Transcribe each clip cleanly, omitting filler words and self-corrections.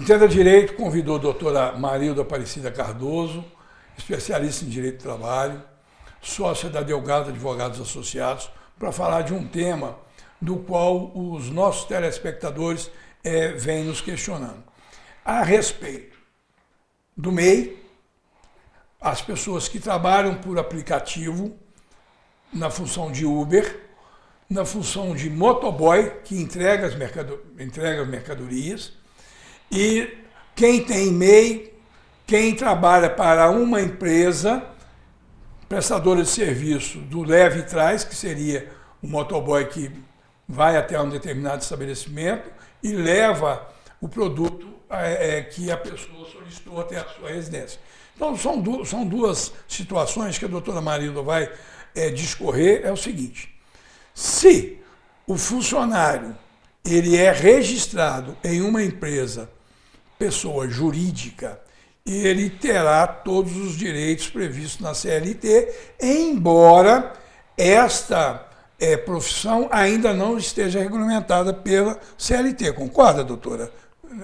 Entenda Direito convidou a doutora Marilda Aparecida Cardoso, especialista em Direito do Trabalho, sócia da Delgado Advogados Associados, para falar de um tema do qual os nossos telespectadores vêm nos questionando. A respeito do MEI, as pessoas que trabalham por aplicativo, na função de Uber, na função de motoboy, que entrega as mercadorias, e quem tem MEI, quem trabalha para uma empresa, prestadora de serviço do leve e traz, que seria o motoboy que vai até um determinado estabelecimento e leva o produto que a pessoa solicitou até a sua residência. Então, são duas situações que a doutora Marilda vai discorrer. É o seguinte: se o funcionário ele é registrado em uma empresa, pessoa jurídica, ele terá todos os direitos previstos na CLT, embora esta profissão ainda não esteja regulamentada pela CLT. Concorda, doutora?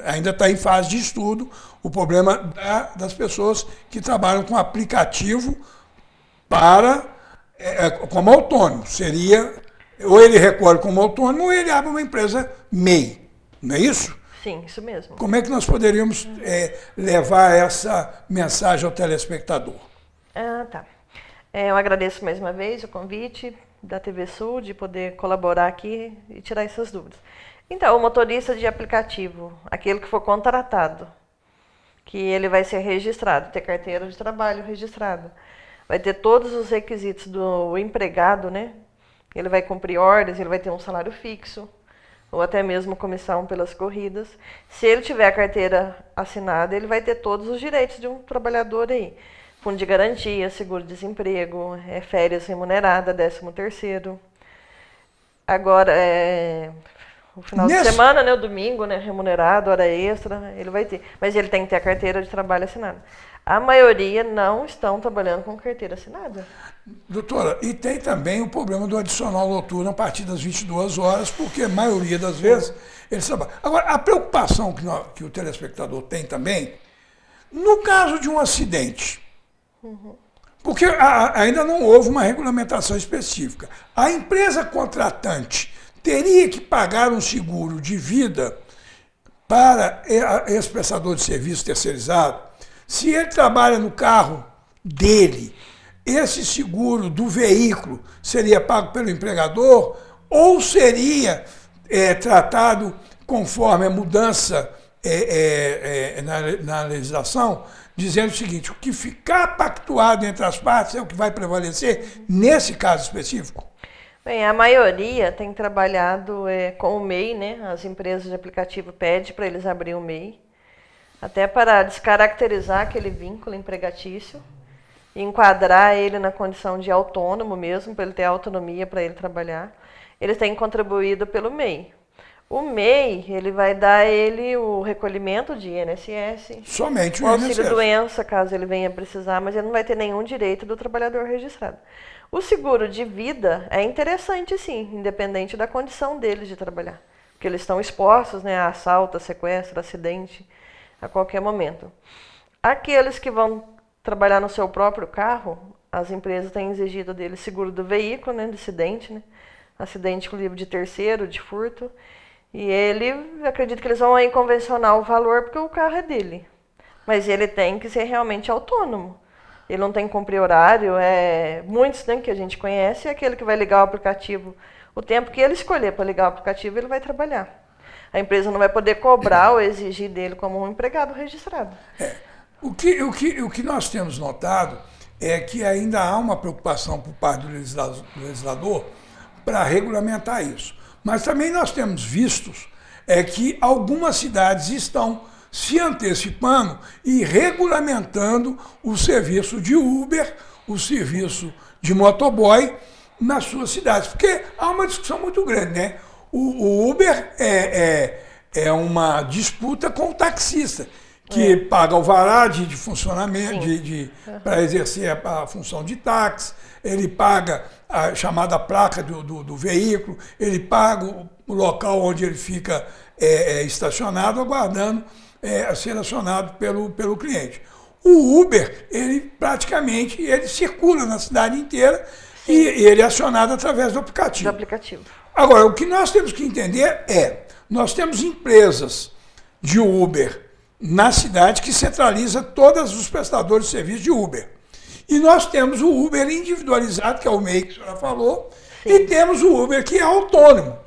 Ainda está em fase de estudo o problema das pessoas que trabalham com aplicativo como autônomo. Seria, ou ele recolhe como autônomo, ou ele abre uma empresa MEI. Não é isso? Sim, isso mesmo. Como é que nós poderíamos levar essa mensagem ao telespectador? Tá. Eu agradeço mais uma vez o convite da TV Sul de poder colaborar aqui e tirar essas dúvidas. Então, o motorista de aplicativo, aquele que for contratado, que ele vai ser registrado, ter carteira de trabalho registrada, vai ter todos os requisitos do empregado, né? Ele vai cumprir ordens, ele vai ter um salário fixo, ou até mesmo comissão pelas corridas. Se ele tiver a carteira assinada, ele vai ter todos os direitos de um trabalhador aí. Fundo de garantia, seguro-desemprego, férias remunerada, 13º. Agora, o final de semana, né, o domingo, né, remunerado, hora extra, ele vai ter. Mas ele tem que ter a carteira de trabalho assinada. A maioria não estão trabalhando com carteira assinada. Doutora, e tem também o problema do adicional noturno a partir das 22 horas, porque a maioria das vezes eles trabalham. Agora, a preocupação que o telespectador tem também, no caso de um acidente, porque ainda não houve uma regulamentação específica, a empresa contratante teria que pagar um seguro de vida para esse prestador de serviço terceirizado. Se ele trabalha no carro dele, esse seguro do veículo seria pago pelo empregador ou seria tratado conforme a mudança na legislação, dizendo o seguinte: o que ficar pactuado entre as partes é o que vai prevalecer nesse caso específico? Bem, a maioria tem trabalhado com o MEI, né? As empresas de aplicativo pedem para eles abrir o MEI, até para descaracterizar aquele vínculo empregatício, e enquadrar ele na condição de autônomo mesmo, para ele ter autonomia para ele trabalhar. Eles têm contribuído pelo MEI. O MEI, ele vai dar ele o recolhimento de INSS. Somente o auxílio-doença, caso ele venha precisar, mas ele não vai ter nenhum direito do trabalhador registrado. O seguro de vida é interessante, sim, independente da condição deles de trabalhar. Porque eles estão expostos, né, a assalto, a sequestro, a acidente, a qualquer momento. Aqueles que vão trabalhar no seu próprio carro, as empresas têm exigido deles seguro do veículo, né, de acidente, né, acidente com livro de terceiro, de furto. E ele, acredito que eles vão aí convencionar o valor porque o carro é dele. Mas ele tem que ser realmente autônomo. Ele não tem que cumprir horário. Muitos, né, que a gente conhece, é aquele que vai ligar o aplicativo. O tempo que ele escolher para ligar o aplicativo, ele vai trabalhar. A empresa não vai poder cobrar ou exigir dele como um empregado registrado. O que nós temos notado é que ainda há uma preocupação por parte do legislador para regulamentar isso. Mas também nós temos visto que algumas cidades estão se antecipando e regulamentando o serviço de Uber, o serviço de motoboy nas suas cidades. Porque há uma discussão muito grande, né? O Uber é uma disputa com o taxista, que paga alvará de funcionamento, para exercer a função de táxi, ele paga a chamada placa do veículo, ele paga o local onde ele fica estacionado, aguardando selecionado pelo cliente. O Uber, ele praticamente circula na cidade inteira e ele é acionado através do aplicativo. Agora, o que nós temos que entender nós temos empresas de Uber na cidade que centraliza todos os prestadores de serviço de Uber. E nós temos o Uber individualizado, que é o MEI que a senhora falou, e temos o Uber que é autônomo.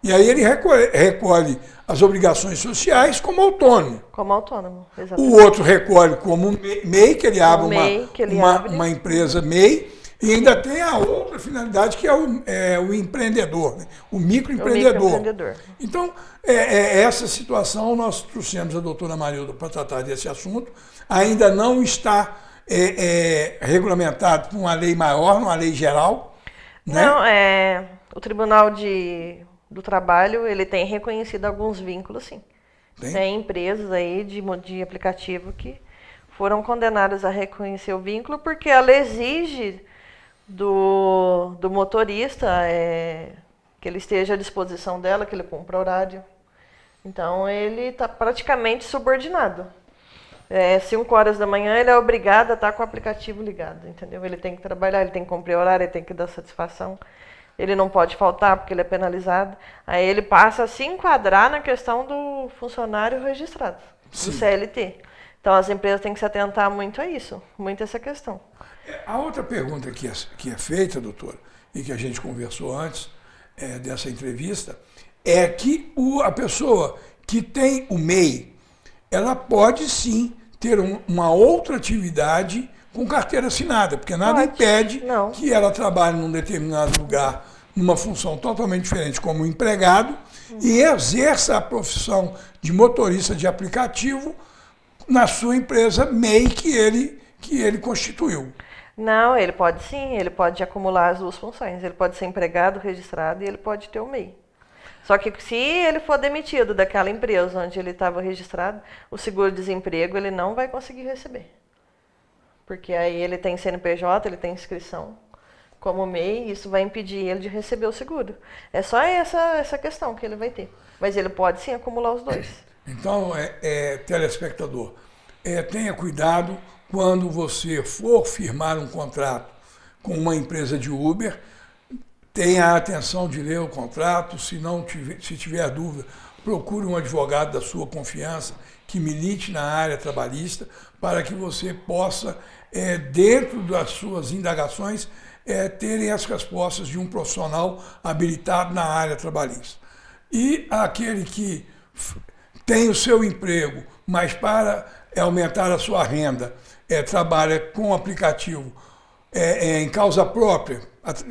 E aí ele recolhe as obrigações sociais como autônomo. Como autônomo, exatamente. O outro recolhe como MEI, que ele abre uma empresa MEI, e ainda tem a outra finalidade, que é o empreendedor, né? O microempreendedor. Então, essa situação nós trouxemos a doutora Marilda para tratar desse assunto. Ainda não está regulamentado por uma lei maior, uma lei geral. Né? Não, o Tribunal do Trabalho ele tem reconhecido alguns vínculos, sim. Tem empresas aí de aplicativo que foram condenadas a reconhecer o vínculo porque ela exige do motorista que ele esteja à disposição dela, que ele cumpra horário. Então, ele está praticamente subordinado. 5 horas da manhã, ele é obrigado a estar com o aplicativo ligado, entendeu? Ele tem que trabalhar, ele tem que cumprir horário, ele tem que dar satisfação. Ele não pode faltar, porque ele é penalizado. Aí ele passa a se enquadrar na questão do funcionário registrado, do CLT. Então, as empresas têm que se atentar muito a isso, muito a essa questão. A outra pergunta que é feita, doutora, e que a gente conversou antes dessa entrevista, é que a pessoa que tem o MEI, ela pode sim ter uma outra atividade com carteira assinada, porque nada impede que ela trabalhe num determinado lugar, numa função totalmente diferente como empregado, e exerça a profissão de motorista de aplicativo na sua empresa MEI que ele constituiu. Não, ele pode sim, ele pode acumular as duas funções. Ele pode ser empregado, registrado e ele pode ter o MEI. Só que se ele for demitido daquela empresa onde ele estava registrado, o seguro-desemprego ele não vai conseguir receber. Porque aí ele tem CNPJ, ele tem inscrição como MEI, e isso vai impedir ele de receber o seguro. É só essa questão que ele vai ter. Mas ele pode sim acumular os dois. Então, telespectador, tenha cuidado quando você for firmar um contrato com uma empresa de Uber, tenha a atenção de ler o contrato. Se tiver dúvida, procure um advogado da sua confiança que milite na área trabalhista para que você possa, dentro das suas indagações, terem as respostas de um profissional habilitado na área trabalhista. E aquele que tem o seu emprego, mas para aumentar a sua renda, trabalha com o aplicativo em causa própria,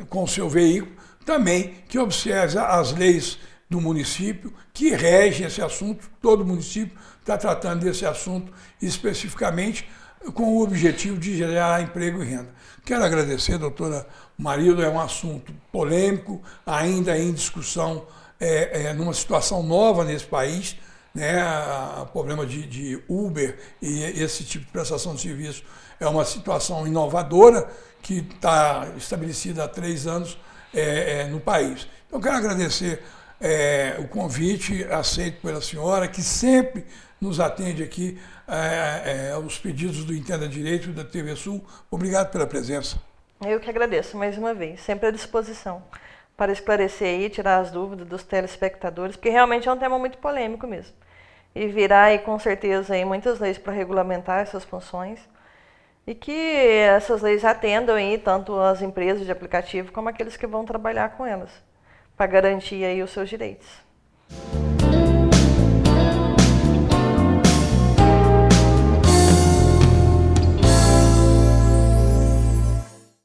com o seu veículo, também que observe as leis do município que regem esse assunto. Todo município está tratando desse assunto especificamente com o objetivo de gerar emprego e renda. Quero agradecer, doutora Marilda, é um assunto polêmico, ainda em discussão, numa situação nova nesse país, né? O problema de Uber e esse tipo de prestação de serviço é uma situação inovadora que está estabelecida há 3 anos no país. Então, quero agradecer o convite aceito pela senhora, que sempre nos atende aqui aos pedidos do Entenda Direito e da TV Sul. Obrigado pela presença. Eu que agradeço mais uma vez, sempre à disposição para esclarecer e tirar as dúvidas dos telespectadores, porque realmente é um tema muito polêmico mesmo. E virá aí com certeza aí muitas leis para regulamentar essas funções e que essas leis atendam aí tanto as empresas de aplicativo como aqueles que vão trabalhar com elas, para garantir aí os seus direitos.